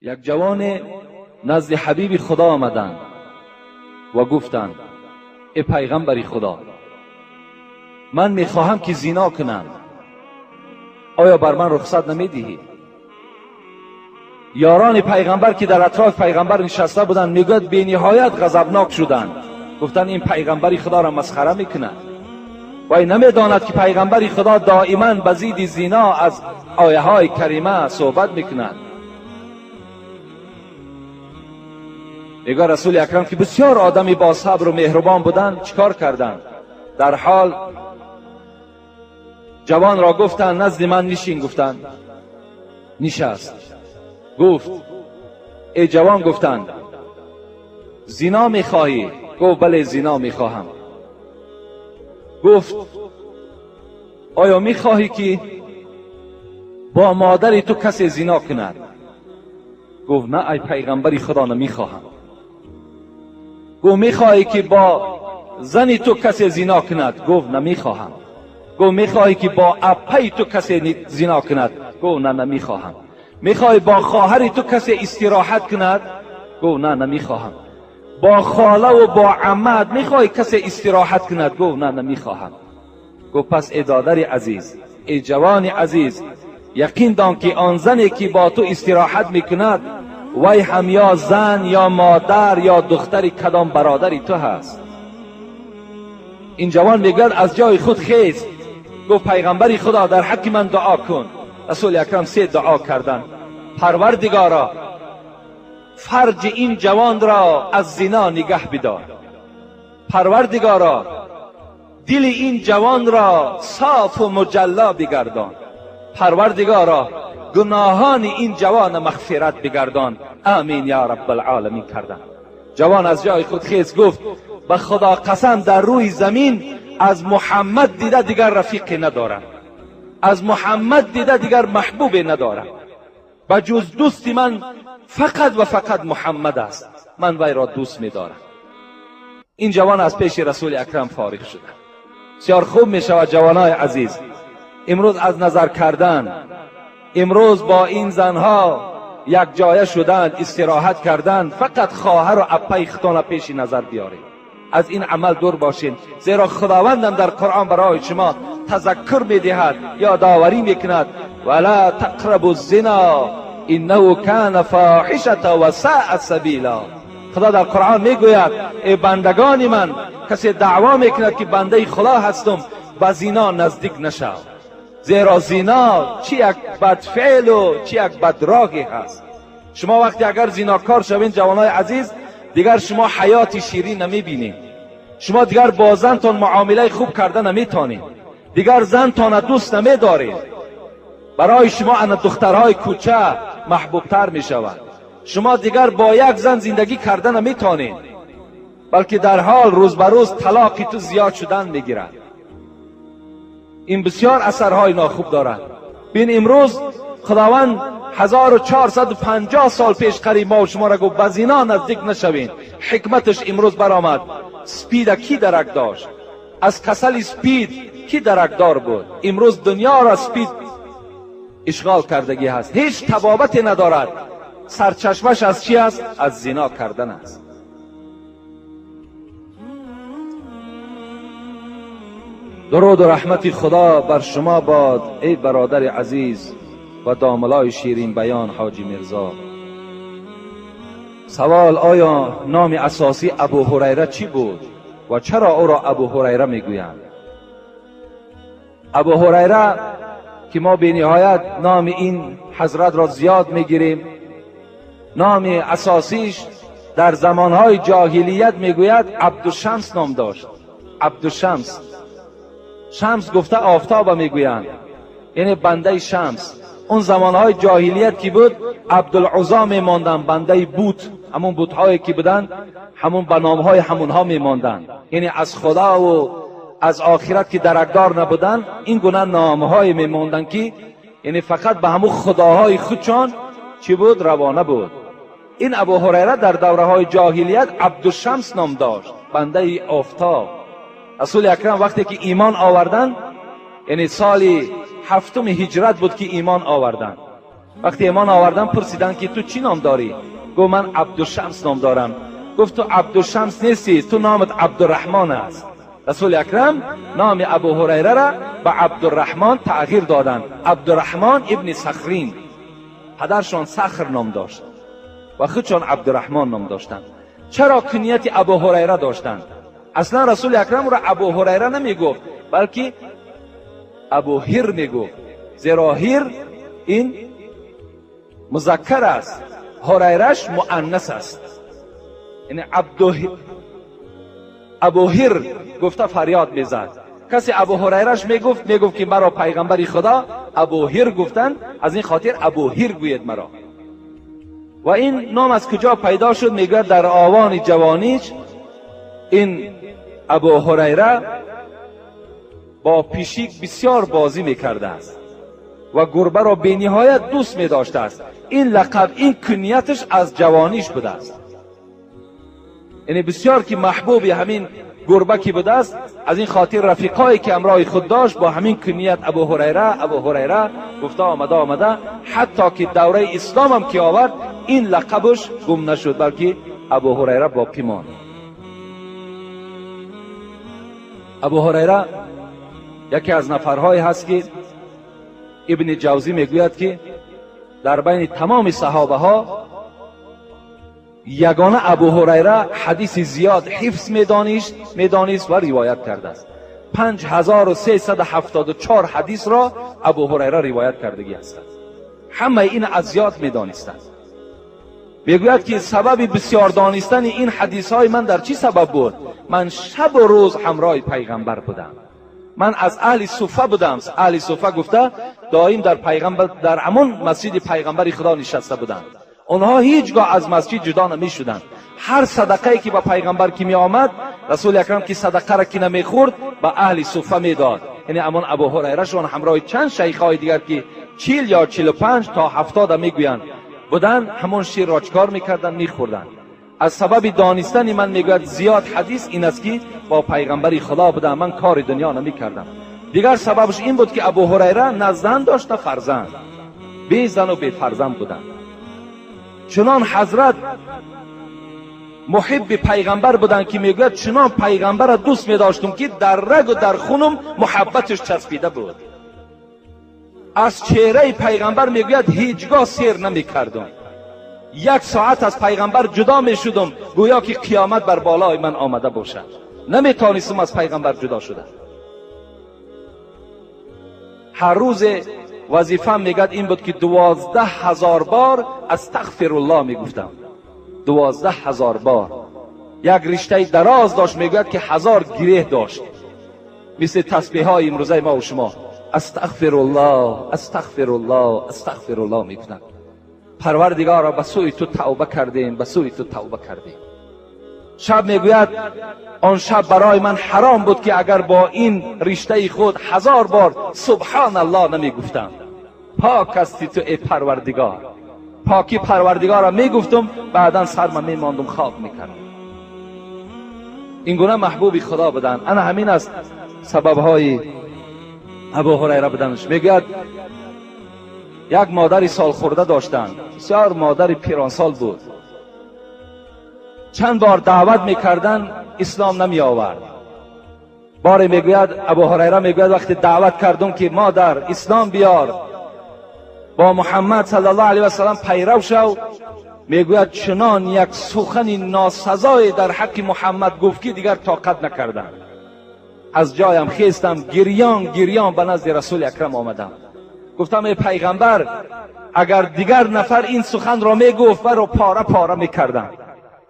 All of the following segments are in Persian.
یک جوان نزد حبیب خدا آمدند و گفتند ای پیغمبر خدا، من میخواهم که زنا کنم، آیا بر من رخصت نمیدهی؟ یاران پیغمبر که در اطراف پیغمبر نشسته بودند میگوید بی نهایت غضبناک شدند، گفتند این پیغمبر خدا را مسخره میکنه و این نمیداند که پیغمبر خدا دائما به ضد زنا از آیه های کریمه صحبت میکند. میگه رسول اکرم که بسیار آدمی با صبر و مهربان بودند چیکار کردند؟ در حال جوان را گفتند نزد من نشین، گفتند نشست. گفت ای جوان، گفتند زنا میخواهی؟ گفت بله زنا میخواهم. گفت آیا میخواهی که با مادر تو کسی زنا کند؟ گفت نه ای پیغمبر خدا نمیخواهم. گفت میخواهی که با زن تو کسی زنا کند؟ گفت نمیخواهم. گفت میخواهی که با اپی تو کسی زنا کند؟ گفت نه نمیخواهم. میخواهی با خواهر تو کسی استراحت کند؟ گفت نه نمیخواهم. با خاله و با عمت میخواهی کسی استراحت کند؟ گفت نه نمیخواهم. گفت پس ای دادر عزیز، ای جوان عزیز، یقین دان که آن زنی که با تو استراحت میکند وی هم یا زن یا مادر یا دختری کدام برادری تو هست. این جوان میگد از جای خود خیست، گفت پیغمبری خدا در حق من دعا کن. رسول اکرم 3 دعا کردند. پروردگارا فرج این جوان را از زنا نگه بدار. پروردگارا دل این جوان را صاف و مجلا بگردان. پروردگارا گناهان این جوان مغفرت بگردان. آمین یا رب العالمین کردند. جوان از جای خود خیز گفت به خدا قسم در روی زمین از محمد دیده دیگر رفیق ندارم، از محمد دیده دیگر محبوب ندارم، بجز دوست من فقط و فقط محمد است، من وی را دوست می‌دارم. این جوان از پیش رسول اکرم فارغ شد. بسیار خوب می شود جوانای عزیز امروز از نظر کردن، امروز با این زنها یک جایه شدن، استراحت کردن، فقط خواهر و اپی ختان پیش نظر بیارید. از این عمل دور باشین، زیرا خداوندم در قرآن برای شما تذکر میدهد، یادآوری میکند ولا تقربوا الزنا انه کان فاحشه و ساء سبیلا. خدا در قرآن میگوید ای بندگان من، کسی دعوا میکند که بنده خدا هستم به زنا نزدیک نشو، زیرا زنا چی یک بدفعل و چی یک بدراهی هست. شما وقتی اگر زناکار شوین جوانای عزیز، دیگر شما حیات شیرین نمیبینید، شما دیگر با زنتان معامله خوب کرده نمیتانید، دیگر زنتان دوست نمیدارید، برای شما ان دخترهای کوچه محبوبتر میشود، شما دیگر با یک زن زندگی کرده نمیتانید، بلکه در حال روز به روز طلاق تو زیاد شدن میگیرد. این بسیار اثرهای ناخوب دارد. بین امروز خداوند 1450 سال پیش قریب ما و شما را گفت به زنا نزدیک نشوین. حکمتش امروز برآمد. سپید کی درک داشت؟ از کسل سپید کی درکدار بود؟ امروز دنیا را سپید اشغال کردگی هست، هیچ طبابتی ندارد. سرچشمش از چی است؟ از زنا کردن است. درود و رحمت خدا بر شما باد ای برادر عزیز و داملای شیرین بیان حاجی میرزا. سوال: آیا نام اساسی ابو هریره چی بود و چرا او را ابو هریره میگویند؟ ابو هریره که ما به نهایت نام این حضرت را زیاد میگیریم، نام اساسیش در زمانهای جاهلیت میگوید عبدالشمس نام داشت. عبدالشمس، شمس گفته آفتاب میگویند، یعنی بنده شمس. اون زمانهای جاهلیت کی بود؟ عبدالعزا میماندن، بنده بوت، همون بوتهایی که بودن همون به نامهای همونها میماندن، یعنی از خدا و از آخرت که درکدار نبودن، این گونه نامهای میماندن که یعنی فقط به همون خداهای خودشان چی بود؟ روانه بود. این ابو هریره در دوره های جاهلیت عبدالشمس نام داشت، بنده آفتاب. رسول اکرم وقتی که ایمان آوردن، یعنی سال 7 هجرت بود که ایمان آوردن، وقتی ایمان آوردن پرسیدن که تو چی نام داری؟ گفت من عبدالشمس نام دارم. گفت تو عبدالشمس نیستی، تو نامت عبدالرحمن است. رسول اکرم نام ابو هریره را به عبدالرحمن تغییر دادند. عبدالرحمن ابن صخرین، پدرشان صخر نام داشت و خودشان عبدالرحمن نام داشتند. چرا کنیت ابو هریره داشتند؟ اصلا رسول اکرم را ابو هریره نمیگفت، بلکه ابو هر میگفت، زیرا هر این مذکر است، هریرهش مؤنث است. یعنی ابو هر گفته فریاد میزد. کسی ابو هریرهش میگفت که مرا پیغمبر خدا ابو هر گفتند، از این خاطر ابو هر گوید مرا. و این نام از کجا پیدا شد؟ میگوید در آوان جوانیش این ابو هریره با پیشیک بسیار بازی میکرده است و گربه را به نهایت دوست می داشته است. این لقب، این کنیتش از جوانیش بوده است. یعنی بسیار که محبوب همین گربه کی بوده است. از این خاطر رفیقایی که همراه خود داشت با همین کنیت ابو هریره گفته آمده، حتی که دوره اسلام هم که آورد این لقبش گم نشد، بلکه ابو هریره باقی ماند. ابو هریره یکی از نفرهایی هست که ابن جوزی میگوید که در بین تمام صحابه ها یگانه ابو هریره حدیث زیاد حفظ میدانست و روایت کرده است. 5374 حدیث را ابو هریره روایت کردگی است. همه این از زیاد میدانستند. میگوید که سبب بسیار دانستن این حدیث های من در چی سبب بود؟ من شب و روز همراه پیغمبر بودم. من از اهل صفه بودم. اهل صفه گفته دائم در همون مسجد پیغمبر خدا نشسته بودند. اونها هیچگاه از مسجد جدا نمی شدند. هر صدقه که به پیغمبر کی می آمد، رسول اکرم که صدقه را کی نمی خورد به اهل صفه می داد. یعنی همون ابو هریره شون همراه چند شیخای دیگر که 40 یا 45 تا 70 میگویند بودن، همون شیر را چکار میکردن؟ میخوردن. از سبب دانستن من میگوید زیاد حدیث این است که با پیغمبر خدا بودم، من کار دنیا نمیکردم. دیگر سببش این بود که ابو هریره نه زن داشت نه فرزند، بی زن و بی فرزند بودن. چنان حضرت محب پیغمبر بودن که میگوید چنان پیغمبر را دوست میداشتم که در رگ و در خونم محبتش چسبیده بود. از چهره پیغمبر میگوید هیچگاه سیر نمیکردم. 1 ساعت از پیغمبر جدا میشدم گویا که قیامت بر بالای من آمده باشد. نمیتونستم از پیغمبر جدا شدم. هر روز وظیفه میگد این بود که 12,000 بار استغفر الله میگفتم. 12,000 بار. یک رشته دراز داشت، میگوید که 1000 گره داشت، مثل تسبیح های امروزه ما و شما. استغفر الله استغفر الله استغفر الله میگفتن. پروردگارا به سوی تو توبه کردیم، به سوی تو توبه کردیم. شب میگوید آن شب برای من حرام بود که اگر با این رشته خود 1000 بار سبحان الله نمیگفتم. پاک هستی تو ای پروردگار. پاکی پروردگار را میگفتم، بعدا سرم میماندم خواب میکردم. این گونه محبوب خدا بودن. انا همین است سببهای ابو هریره بودنش. میگوید یک مادر سال خورده داشتند، بسیار مادر پیرانسال بود. چند بار دعوت میکردن، اسلام نمی آورد. باری میگوید ابو هریره میگوید وقتی دعوت کردم که مادر اسلام بیار، با محمد صلی الله علیه و سلم پیرو شو، میگوید چنان یک سخن ناسزای در حق محمد گفت که دیگر طاقت نکردم. از جایم خیستم، گریان به نزد رسول اکرم آمدم. گفتم ای پیغمبر، اگر دیگر نفر این سخن را میگفت و را پاره پاره میکردم،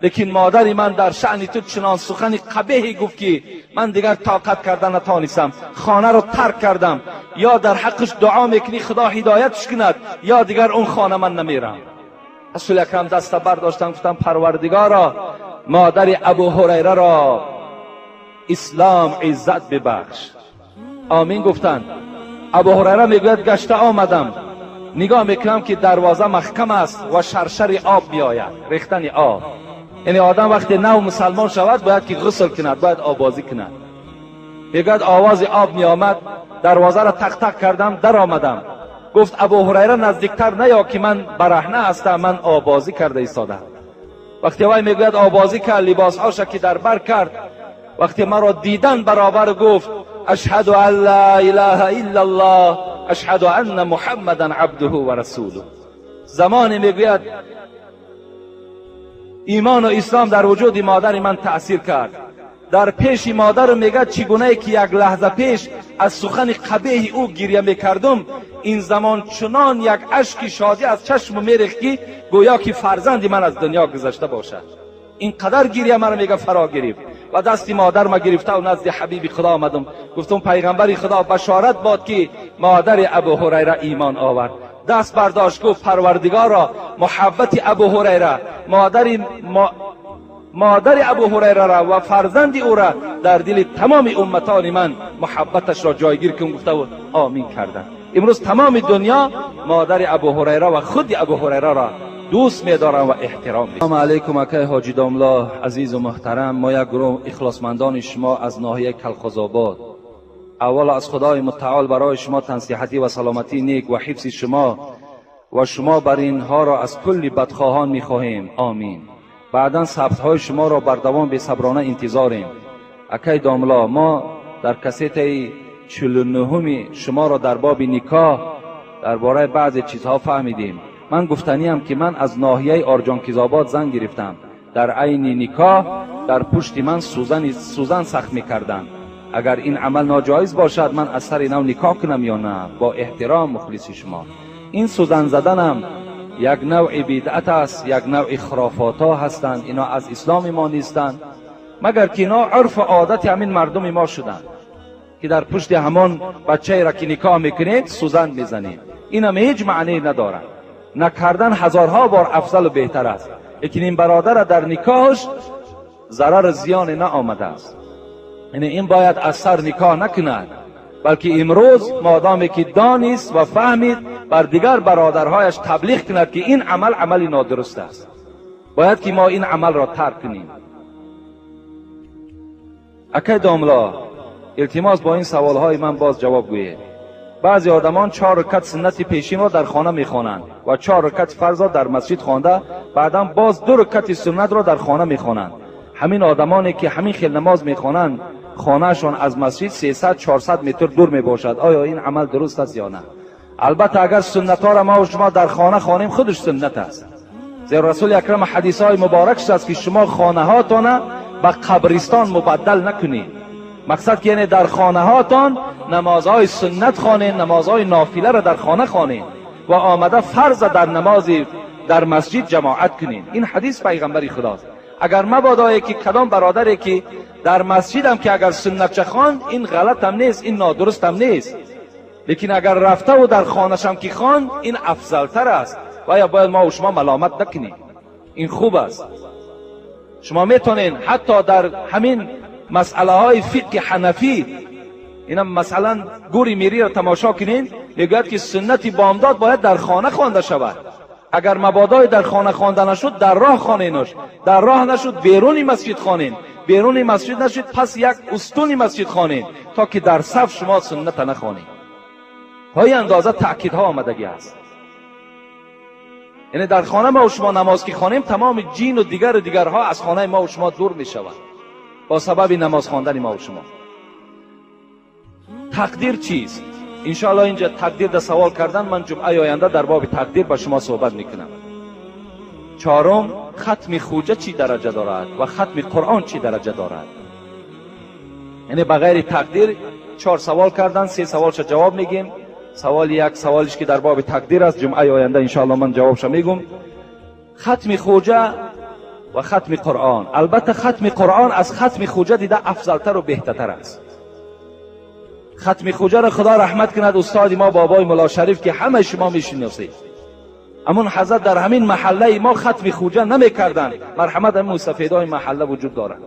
لیکن مادر من در شأن تو چنان سخن قبیحی گفت که من دیگر طاقت کردن نتانستم. خانه را ترک کردم. یا در حقش دعا میکنی خدا هدایتش کند، یا دیگر اون خانه من نمیرم. رسول اکرم دست برداشتن، گفتم پروردگارا مادر ابو هریره را اسلام عزت ببخش. آمین گفتند. ابو هریره میگوید گشته آمدم، نگاه میکنم که دروازه محکم است و شرشر آب میآید، ریختن آب. یعنی آدم وقتی نو مسلمان شود باید که غسل کند، باید آبازی کند. میگوید آواز آب می آمد، دروازه را تق تق کردم، در آمدم. گفت ابو هریره نزدیکتر نیا که من برهنه هستم، من آبازی کرده ایستادم. وقتی وای میگوید آبازی کرد، لباسهاش که در بر کرد، وقتی مرا دیدن برابر گفت اشهد ان لا اله الا الله اشهد ان محمدا عبده و رسوله. زمانی میگوید ایمان و اسلام در وجود مادر من تأثیر کرد. در پیش مادر میگه چگونه که یک لحظه پیش از سخن قبیح او گریه میکردم، این زمان چنان یک اشک شادی از چشم میریخت که گویا که فرزندی من از دنیا گذشته باشد. اینقدر گریه مرا میگه فرا گرفت و دستی مادر ما گرفته و نزد حبیب خدا آمدم. گفتم پیغمبر خدا بشارت باد که مادر ابو هریره ایمان آورد. دست برداشت گفت پروردگارا محبت ابو هریره، مادر ابو هریره را و فرزند او را در دل تمام امتان من محبتش را جایگیر کن. گفته و آمین کردند. امروز تمام دنیا مادر ابو هریره و خود ابو هریره را دوست می‌دارند و احترام می‌کنند. سلام علیکم اکای حاجی داملا عزیز و محترم. ما یک گروه اخلاصمندان شما از ناحیه کلخوزآباد، اول از خدای متعال برای شما تنصیحتی و سلامتی نیک و حفظ شما و شما بر اینها را از کل بدخواهان می‌خواهیم. آمین. بعدا ثبت‌های شما را بر دوام به صبرانه انتظاریم. اکای داملا ما در کسیت 49 شما را در باب نکاح درباره بعضی چیزها فهمیدیم. من گفتنیم که من از ناحیه آرجانکیزآباد زنگ گرفتم. در عین نکاح در پشت من سوزن سخت می‌کردند. اگر این عمل ناجایز باشد من از سر نو نکاح کنم یا نه؟ با احترام مخلص شما. این سوزن زدنم یک نوع بدعت است، یک نوع خرافات ها هستند. اینا از اسلام ما نیستند، مگر که اینا عرف و عادت همین مردم ما شدند که در پشت همان بچه را که نکاح میکنید سوزن میزنید. این هم هیچ معنی ندارد. نکردن هزارها بار افضل و بهتر است. لیکن این برادر در نکاحش ضرر زیان نه آمده است. یعنی این باید از سر نکاح نکند، بلکه امروز مادامی که دانست و فهمید بر دیگر برادرهایش تبلیغ کند که این عمل عملی نادرست است. باید که ما این عمل را ترک کنیم. اکای داملا التماس با این سوالهای من باز جواب گویید. بعضی آدمان 4 رکعت سنت پیشین را در خانه میخوانند و 4 رکعت فرض را در مسجد خوانده، بعدا باز 2 رکعت سنت را در خانه میخوانند. همین آدمانی که همین خیل نماز میخوانند خانهشان از مسجد 300-400 متر دور میباشد. آیا این عمل درست است یا نه؟ البته اگر سنت ها را ما و شما در خانه خوانیم خودش سنت است. زیرا رسول اکرم حدیث های مبارکش است که شما خانه هاتان به قبرستان مبدل نکنید. مقصد که یعنی در خانه هاتان نمازهای سنت خوانید، نمازهای نافله را در خانه خوانید و آمده فرض در نماز در مسجد جماعت کنید. این حدیث پیغمبر خداست. اگر مبادایی که کدام برادری که در مسجد هم که اگر سنت چه خواند این غلط هم نیست، این نادرست هم نیست، لیکن اگر رفته و در خانه‌ش هم که خواند این افضل تر است و یا باید ما و شما ملامت نکنیم. این خوب است. شما میتونین حتی در همین مسئله های فقه حنفی، اینا مثلا گوری میری را تماشا کنین، میگوید که سنت بامداد باید در خانه خوانده شود. اگر مبادای در خانه خوانده نشد در راه خوانینش، در راه نشد بیرون مسجد خوانین، بیرون مسجد نشد پس یک استون مسجد خوانین تا که در صف شما سنت نخوانید. های اندازه تأکیدها آمدگی است. یعنی در خانه ما و شما نماز که خوانیم تمام جین و دیگرها از خانه ما و شما دور می شود با سبب نماز خواندن ما و شما. تقدیر چیست؟ انشاءالله اینجا تقدیر در سوال کردن من جمعه آینده در باب تقدیر با شما صحبت میکنم. 4م ختم خوجه چی درجه دارد و ختم قرآن چی درجه دارد. یعنی بغیر تقدیر 4 سوال کردن، 3 سوالش جواب میگیم. سوال یک سوالش که در باب تقدیر است جمعه آینده انشاءالله من جوابش میگم. ختم خوجه و ختم قرآن. البته ختم قرآن از ختم خوجه دیده افضلتر و بهترتر است. ختم خوجه را خدا رحمت کند استاد ما بابای مولا شریف که همه شما میشناسید. امون حضرت در همین محله ما ختم خوجه نمیکردند. مرحمت همون سفیدای محله وجود دارد.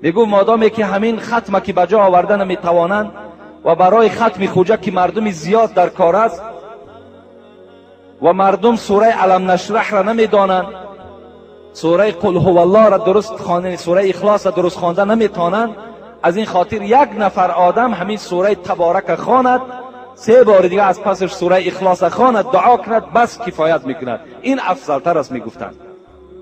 میگو مادامی که همین ختم که بجا آوردن نمیتوانند و برای ختم خوجه که مردم زیاد در کار است و مردم سوره علم نشرح را نمیدانند، سوره قل هو الله را درست خواندن، سوره اخلاص را درست خواندن نمیتوانند، از این خاطر یک نفر آدم همین سوره تبارک خواند 3 بار دیگه از پسش سوره اخلاص خواند، دعا کند، بس کفایت میکند. این افضل تر است میگفتند.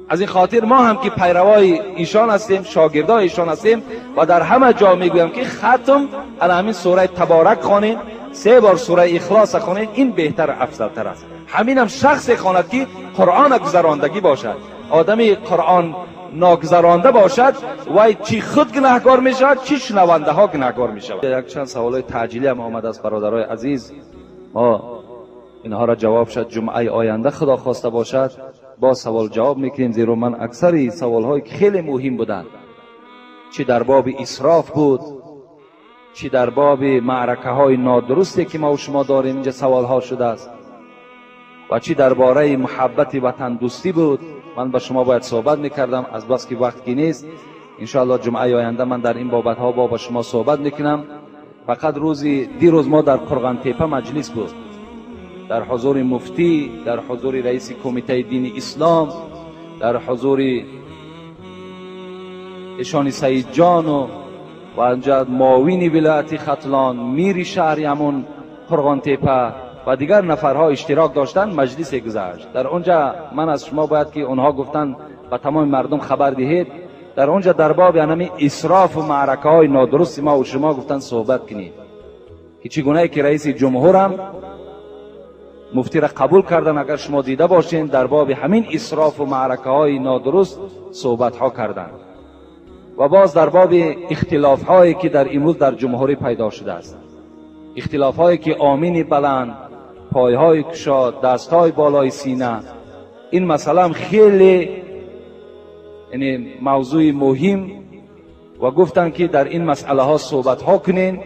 از این خاطر ما هم که پیروای ایشان هستیم، شاگردای ایشان هستیم و در همه جا میگویم که ختم علی همین سوره تبارک خوانید، 3 بار سوره اخلاص خوانید، این بهتر افضل تر است. همین هم شخص خواند که قرآن گذراندگی باشد. آدمی قرآن ناگذرانده باشد و چی خود گناهکار میشود، چی شنونده ها گناهکار میشود. یک چند سوالای تعجیلی هم آمد از برادرای عزیز، ما اینها را جواب شد جمعه آینده خدا خواسته باشد با سوال جواب میکنیم، زیرا من اکثر سوال هایی که خیلی مهم بودند، چی در باب اسراف بود، چی در باب معرکه های نادرستی که ما و شما داریم اینجا سوال ها شده است، و چی درباره محبت وطن دوستی بود. من با شما باید صحبت میکردم، از بس که وقت کی نیست. انشاءالله جمعه آینده من در این بابت ها با شما صحبت میکنم. فقط دیروز ما در قرغن تپه مجلس بود، در حضور مفتی، در حضور رئیس کمیته دین اسلام، در حضور ایشان سید جان و انجا معاون ولایت ختلان، میر شهر همون قرغن تپه و دیگر نفرها اشتراک داشتن. مجلس گذشت در اونجا، من از شما باید که اونها گفتن و تمام مردم خبر دهید، در اونجا در باب یعنی اسراف و معرکه های نادرست ما و شما گفتن صحبت کنید که چگونه که رئیس جمهور هم مفتی را قبول کردن. اگر شما دیده باشین در باب همین اسراف و معرکه های نادرست صحبت ها کردن. و باز در باب اختلاف هایی که در امروز در جمهوری پیدا شده است، اختلاف هایی که آمین بلند، پای های کشاد، دست های بالای سینه، این مسئله هم خیلی یعنی موضوع مهم و گفتن که در این مسئله ها صحبت ها کنین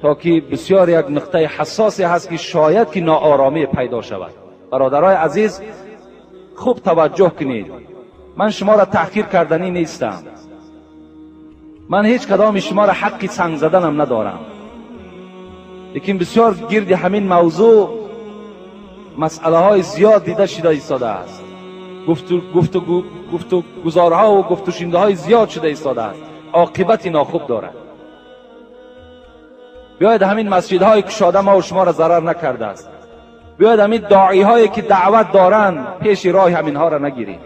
تا که بسیار یک نقطه حساسی هست که شاید که ناآرامی پیدا شود. برادرای عزیز خوب توجه کنید، من شما را تحقیر کردنی نیستم، من هیچ کدام شما را حق سنگ زدنم ندارم، لیکن بسیار گرد همین موضوع مسئله های زیاد دیده شده ایستاده است، گفتو گزارها و گفتو شنیده های زیاد شده ایستاده است، عاقبت ناخوب دارد. بیاید همین مسجدهای کشاده ما و شما را ضرر نکرده است، بیاید همین داعی هایی که دعوت دارند پیش راه همین ها را نگیرید،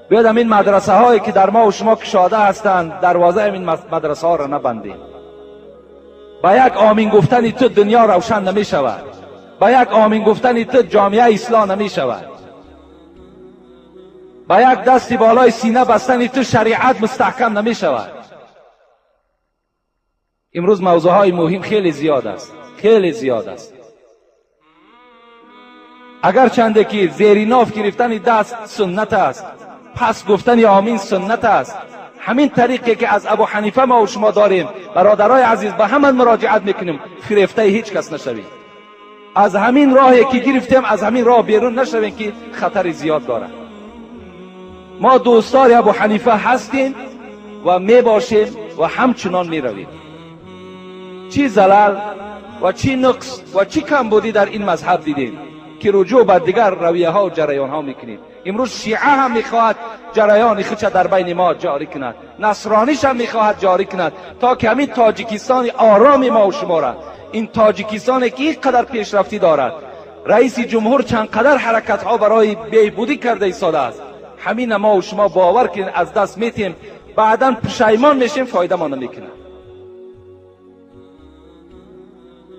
بیاید همین مدرسه هایی که در ما و شما کشاده هستند دروازه همین مدرسه ها را نبندید. با یک آمین گفتن تو دنیا روشن نمی شود، با یک آمین گفتن تو جامعه اصلاح نمی شود، با یک دستی بالای سینه بستن تو شریعت مستحکم نمی شود. امروز موضوع های مهم خیلی زیاد است، خیلی زیاد است. اگر چنده که زیر ناف گرفتن دست سنت است، پس گفتن آمین سنت است. همین طریقی که از ابو حنیفه ما و شما داریم، برادرای عزیز به همان مراجعت میکنیم، فریفته هیچ کس نشوید. از همین راهی که گرفتیم از همین راه بیرون نشویم که خطر زیاد داره. ما دوستار ابو حنیفه هستیم و می باشیم و همچنان می رویم. چی زلال و چی نقص و چی کمبودی در این مذهب دیدیم که رجوع به دیگر رویه ها و جریان ها میکنیم. امروز شیعه هم میخواهد جریان خودش در بین ما جاری کند، نصرانیش هم میخواهد جاری کند، تا که همین تاجیکستان آرام ما و شما را، این تاجیکستانی که اینقدر پیشرفتی دارد، رئیس جمهور چند قدر حرکت ها برای بهبودی کرده ایستاده است، همین ما و شما باور کنید از دست میتیم، بعدا پشیمان میشیم، فایده ما نمیکنه.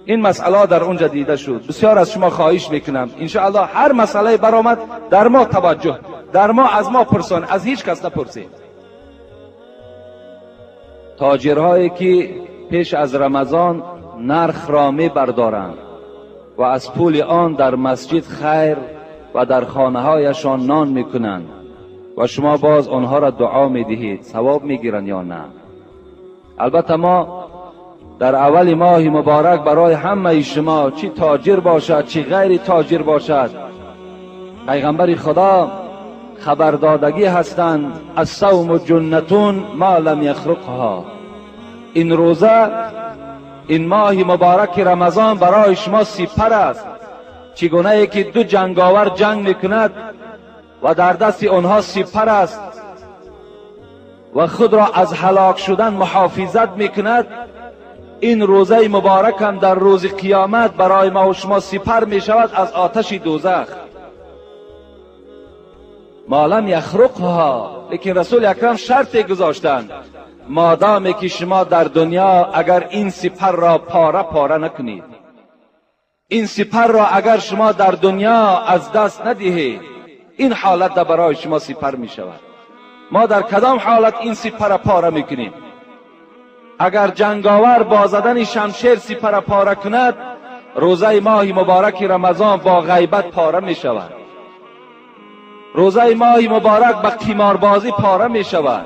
این مسئله در اونجا دیده شد. بسیار از شما خواهش میکنم انشاءالله هر مسئله برآمد در ما توجه، در ما از ما پرسان، از هیچ کس نپرسید. تاجرهایی که پیش از رمضان نرخ را می بردارند و از پول آن در مسجد خیر و در خانه هایشان نان میکنند و شما باز آنها را دعا میدهید، ثواب میگیرند یا نه؟ البته ما در اول ماه مبارک برای همه شما، چی تاجر باشد چی غیر تاجر باشد، پیغمبر خدا خبردادگی هستند الصوم جنتون ما لم یخرقها. این روزه، این ماه مبارک رمضان برای شما سپر است، چگونه که دو جنگاور جنگ میکند و در دست آنها سپر است و خود را از هلاک شدن محافظت میکند، این روزه مبارک هم در روز قیامت برای ما و شما سپر می شود از آتش دوزخ. ما لم یخرقها، لیکن رسول اکرم شرطی گذاشتند مادامی که شما در دنیا اگر این سپر را پاره پاره نکنید، این سپر را اگر شما در دنیا از دست ندهید، این حالت در برای شما سپر می شود. ما در کدام حالت این سپر پاره میکنیم؟ اگر جنگاور با زدن شمشیر سپر پاره کند، روزه ماه مبارک رمضان با غیبت پاره می شود. روزه ماه مبارک با قماربازی پاره می شود.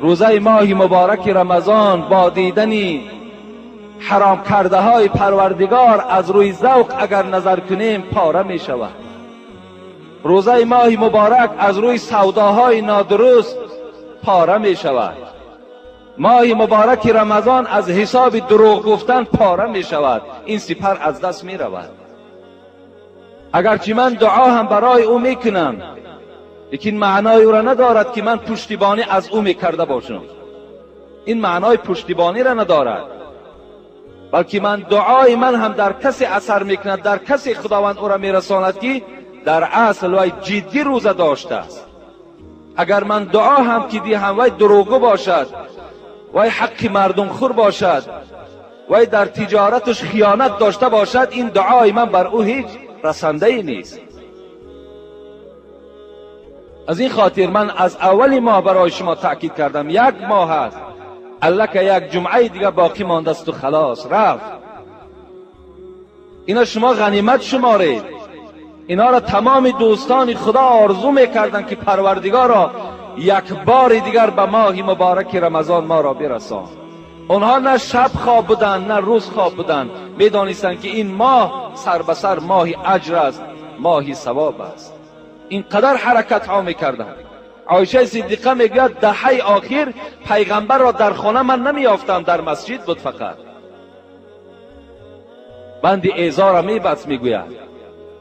روزه ماه مبارک رمضان با دیدنی حرام کرده های پروردگار از روی ذوق اگر نظر کنیم پاره می شود. روزه ماه مبارک از روی سوداهای نادرست پاره می شود. ماه مبارک رمضان از حساب دروغ گفتن پاره می شود. این سپر از دست می رود. اگرچه من دعا هم برای او می کنم، لیکن معنای او را ندارد که من پشتیبانی از او می کرده باشم. این معنای پشتیبانی را ندارد، بلکه من دعای من هم در کسی اثر می کند، در کسی خداوند او را می رساند که در اصل وی جدی روزه داشته است. اگر من دعا هم که هم وی دروغگو باشد، وی حق مردم خور باشد، وی در تجارتش خیانت داشته باشد، این دعای من بر او هیچ رسنده ای نیست. از این خاطر من از اولی ماه برای شما تأکید کردم، یک ماه هست، الله که یک جمعه دیگه باقی مانده است و خلاص رفت. اینا شما غنیمت شمارید. اینا را تمام دوستان خدا آرزو میکردن که پروردگارا یک بار دیگر به ماه مبارک رمضان ما را برسان. اونها نه شب خواب بودن نه روز خواب بودن، میدانستند که این ماه سر به سر ماه اجر است، ماه ثواب است. اینقدر حرکت ها میکردن. عایشه صدیقه میگوید دهه آخر پیغمبر را در خانه من نمیافتم، در مسجد بود فقط. بند ایزار را میبست، میگوید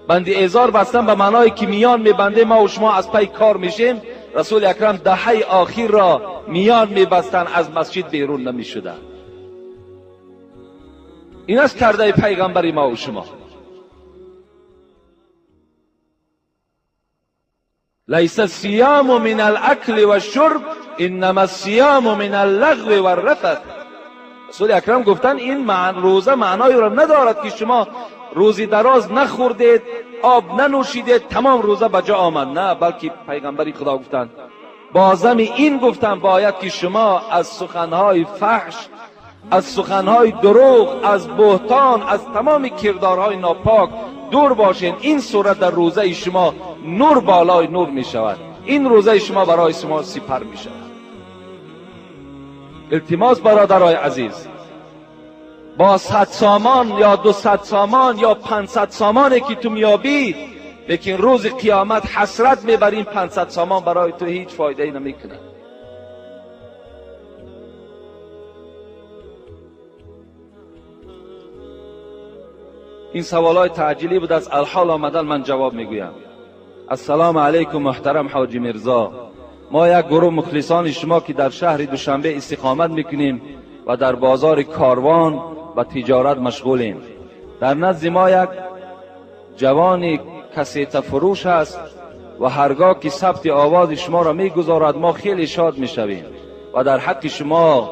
بند ایزار بستن به معنای که میان میبنده ما و شما از پی کار میشیم. رسول اکرم دهه آخر را میان میبستن، از مسجد بیرون نمیشدن. این است کرده پیغمبر ما و شما. لیس الصیام من الاکل والشرب انما الصیام من اللغو والرفث. رسول اکرم گفتن این روزه معنای را ندارد که شما روزی دراز نخوردید، آب ننوشیدید، تمام روزه بجا آمد. نه، بلکه پیغمبری خدا گفتند بازم این گفتن باید که شما از سخنهای فحش، از سخنهای دروغ، از بهتان، از تمام کردارهای ناپاک دور باشین. این صورت در روزه شما نور بالای نور می شود. این روزه شما برای شما سپر می شود. التماس برادرای عزیز، با 100 سامان یا 200 سامان یا 500 سامانی که تو میابی، لیکن روز قیامت حسرت میبرین 500 سامان برای تو هیچ فایده ای نمیکنه. این سوالای تعجیلی بود، از الحال آمدن من جواب میگویم. السلام علیکم محترم حاجی مرزا، ما یک گروه مخلصان شما که در شهر دوشنبه استقامت میکنیم و در بازار کاروان و تجارت مشغولیم. در نزد ما یک جوانی کسیت فروش است و هرگاه که ثبت آواز شما را میگذارد ما خیلی شاد میشویم و در حق شما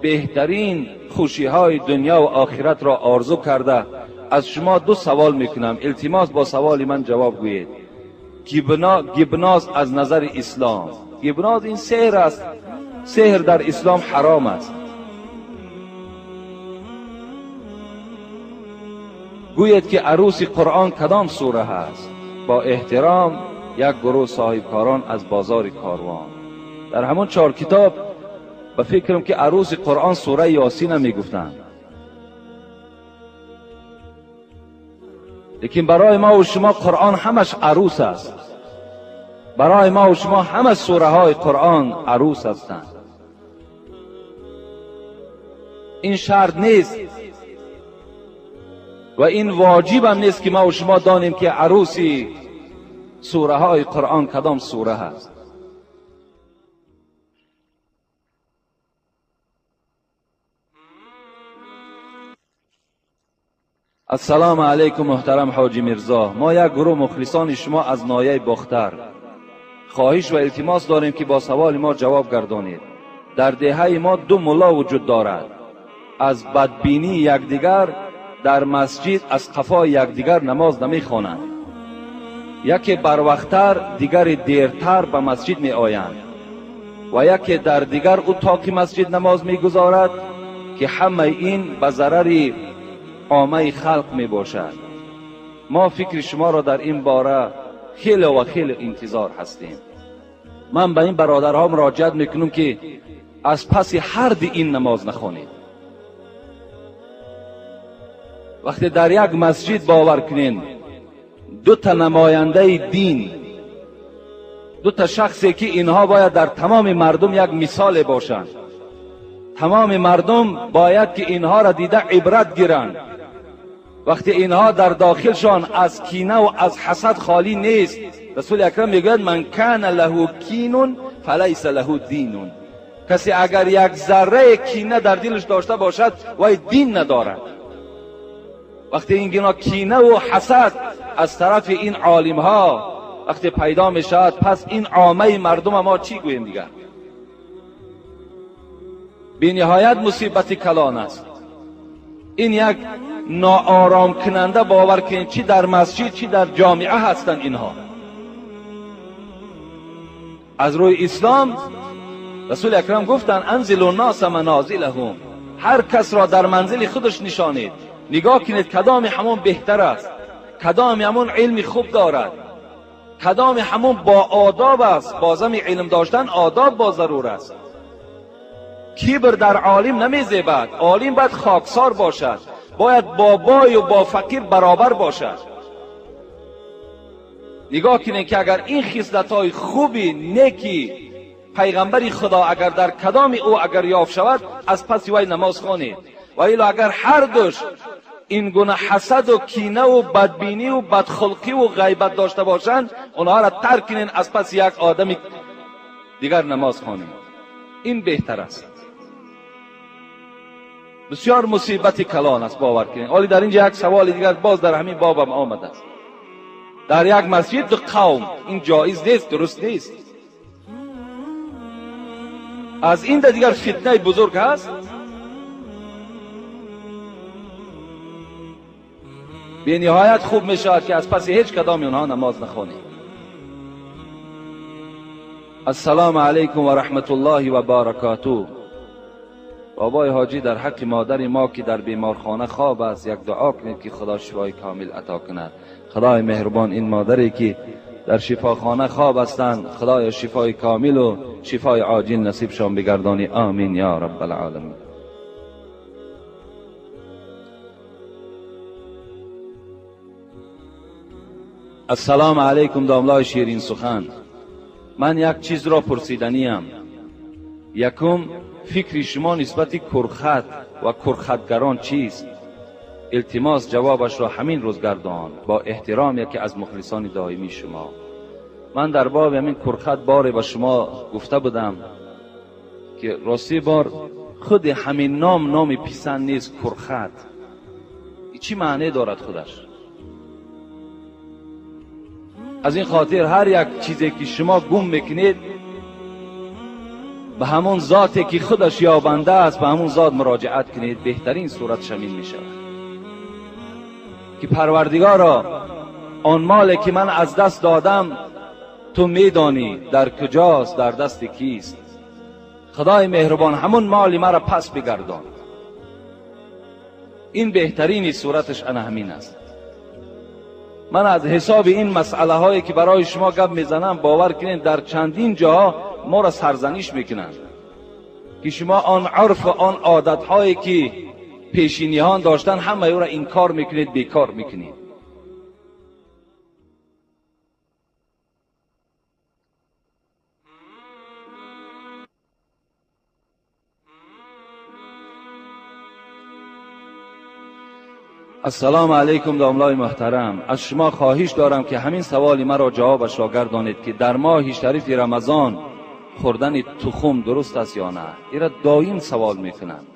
بهترین خوشی های دنیا و آخرت را آرزو کرده از شما 2 سوال میکنم. التماس با سوال من جواب گویید. گبناز از نظر اسلام، گبناز این سحر است، سحر در اسلام حرام است. گوید که عروس قرآن کدام سوره هست؟ با احترام یک گروه صاحبکاران از بازار کاروان در همون 4 کتاب به فکرم که عروس قرآن سوره یاسین می گفتند، لیکن برای ما و شما قرآن همش عروس است. برای ما و شما همه سوره های قرآن عروس هستند. این شرط نیست و این واجب هم نیست که ما و شما دانیم که عروسی سوره های قرآن کدام سوره هست. السلام علیکم محترم حاجی میرزا. ما یک گروه مخلصان شما از ناحیه باختر خواهش و التماس داریم که با سوال ما جواب گردانید. در دهه ما دو ملا وجود دارد. از بدبینی یکدیگر در مسجد از قفای یکدیگر نماز نمیخوانند. یکی بر وقتتر، دیگر دیرتر به مسجد می آیند و یکی در دیگر اتاق مسجد نماز می گذارد که همه این به ضرر عامه خلق می باشد. ما فکر شما را در این باره خیلی و خیلی انتظار هستیم. من به این برادرها مراجعت میکنم که از پس هر این نماز نخوانید. وقتی در یک مسجد باور کنین دو تا نماینده دین، دو تا شخصی که اینها باید در تمام مردم یک مثال باشند، تمام مردم باید که اینها را دیده عبرت گیرند. وقتی اینها در داخلشان از کینه و از حسد خالی نیست، رسول اکرم میگوید من کان له کین فلیس له دین. کسی اگر یک ذره کینه در دلش داشته باشد وای دین ندارد. وقتی این کینه و حسد از طرف این عالم ها وقتی پیدا می شود، پس این عامه مردم ما چی گوییم دیگر؟ بی نهایت مصیبت کلان است. این یک ناآرام کننده باور کنید، چی در مسجد چی در جامعه هستند اینها. از روی اسلام رسول اکرم گفتن انزلوا الناس منازلهم، هر کس را در منزل خودش نشانید. نگاه کنید کدام همون بهتر است، کدام همون علم خوب دارد، کدام همون با آداب است. بازم علم داشتن آداب با ضرور است. کبر در عالم نمیزیبد. عالم باید خاکسار باشد، باید با بای و با فقیر برابر باشد. نگاه کنید که اگر این خصلت‌های خوبی نیکی پیغمبر خدا اگر در کدام او اگر یافت شود، از پس وی نماز خوانید. و الا اگر هر دوش این گونه حسد و کینه و بدبینی و بدخلقی و غیبت داشته باشند، اونها را ترک کنین، از پس یک آدم دیگر نماز خوانید. این بهتر است. بسیار مصیبت کلان است باور کنید. حالی در اینجا یک سوال دیگر باز در همین بابم آمده است. در یک مسجد دو قوم، این جایز نیست، درست نیست. از این دیگر فتنه بزرگ هست. به نهایت خوب می شود که از پس هیچ کدام اونها نماز نخوانید. السلام علیکم و رحمت الله و برکاته. بابای حاجی در حق مادر ما که در بیمارخانه خواب است یک دعا کنید که خدا شفای کامل عطا کند. خدای مهربان این مادری که در شفاخانه خواب هستند، خدای شفای کامل و شفای عاجل نصیب شان بگردانی. آمین یا رب العالمین. السلام علیکم داملای شیرین سخن. من یک چیز را پرسیدنیم. یکم فکر شما نسبت کرخت و کرختگران چیست؟ التماس جوابش را همین روز گردان. با احترام یکی از مخلصان دائمی شما. من در باب همین کرخت باره به شما گفته بودم که راستی بار خود همین نام پسند نیست. کرخت چی معنی دارد خودش؟ از این خاطر هر یک چیزی که شما گم میکنید به همون ذاتی که خودش یابنده است، به همون ذات مراجعت کنید. بهترین صورت شامل می شود که پروردگارا آن مالی که من از دست دادم تو میدانی در کجاست، در دست کیست. خدای مهربان همون مالی مرا پس بگردان. این بهترین صورتش انا همین است. من از حساب این مسئله هایی که برای شما گپ میزنم باور کنید در چندین جاها ما را سرزنش میکنند که شما آن عرف و آن عادت هایی که پیشینیان داشتن همه او را انکار میکنید، بیکار میکنید. السلام علیکم داملای محترم. از شما خواهش دارم که همین سوالی مرا جوابش را گردانید که در ماه شریف رمضان خوردن تخم درست است یا نه؟ ایرا دائم سوال میکنند.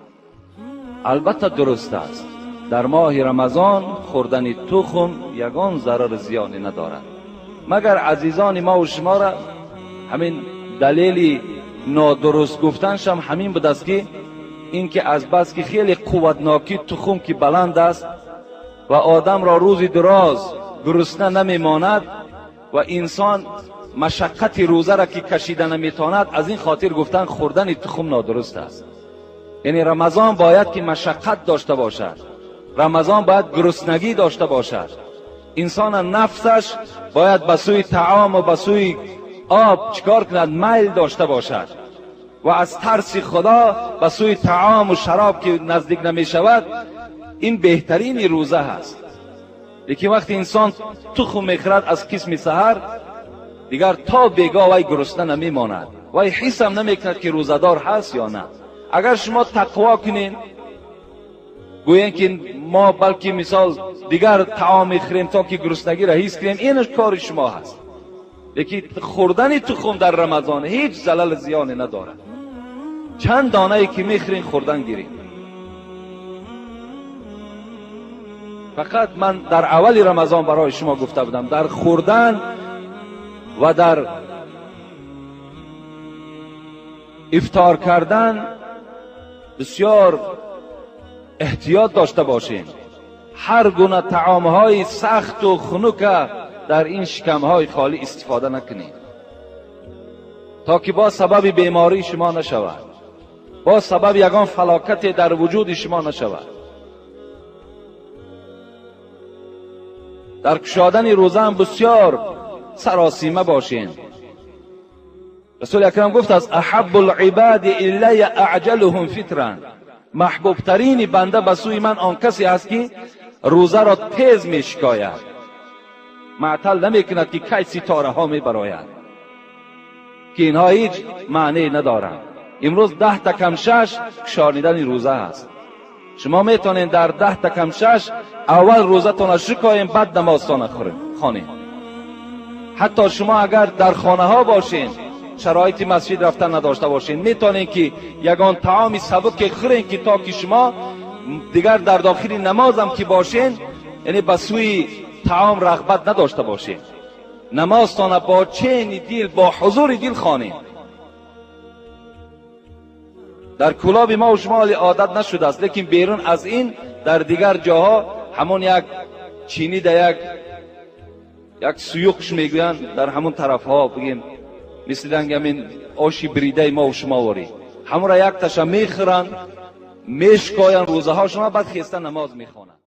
البته درست است. در ماه رمضان خوردن تخم یگان ضرر زیانی ندارد، مگر عزیزان ما و شما را همین دلیل نادرست گفتنش هم همین بود است که این که از بس که خیلی قوتناکی تخم که بلند است و آدم را روزی دراز گرسنه نمیماند و انسان مشقت روزه را که کشیده نمیتواند، از این خاطر گفتن خوردن تخم نادرست است. یعنی رمضان باید که مشقت داشته باشد، رمضان باید گرسنگی داشته باشد، انسان نفسش باید به سوی طعام و به سوی آب چکار کند؟ میل داشته باشد و از ترس خدا به سوی طعام و شراب که نزدیک نمی شود. این بهترین روزه هست. لیکن وقتی انسان تخم میخورد از قسم سحر، دیگر تا بیگاه وی گرسنه نمی ماند، وی حس هم نمی کند که روزدار هست یا نه. اگر شما تقوا کنین گوین که ما بلکه مثال دیگر طعام میخوریم تا که گرسنگی را حس کنیم، اینش کار شما هست. لیکن خوردن تخم در رمضان هیچ ضرر زیانی ندارد. چند دانه ای که میخورین خوردن گیرین. فقط من در اول رمضان برای شما گفته بودم در خوردن و در افطار کردن بسیار احتیاط داشته باشین. هر گونه طعامهای سخت و خنک در این شکمهای خالی استفاده نکنید تا که با سبب بیماری شما نشود، با سبب یگان فلاکت در وجود شما نشود. در کشادن روزه هم بسیار سراسیمه باشین. رسول اکرم گفت از احب العباد الی اعجلهم فطرا، محبوب ترین بنده به سوی من آن کسی است که روزه را تیز می شکاید، معطل نمی کند که کی ستاره ها می براید، که اینها هیچ معنی ندارند. امروز 10 تا کم 6 کشانیدن روزه است. شما میتونین در 10 تا کم 6 اول روزه تون شکایین، بعد نماز تون خوانین. حتی شما اگر در خانه ها باشین، شرایط مسجد رفتن نداشته باشین، میتونین که یگان طعام سبک خورین که تا که شما دیگر در داخل نماز هم که باشین، یعنی به سوی طعام رغبت نداشته باشین. نمازتان با چین دل، با حضور دل خوانین. در کلاب ما و شما عادت نشده است، لیکن بیرون از این در دیگر جاها همون یک چینی در یک سیوخش میگویند، در همون طرف ها بگیم مثل همین آشی بریده ما و شما واری، همون را یک تشا میخورند، میشکاین روزه ها، شما بعد خیسته نماز میخوانند.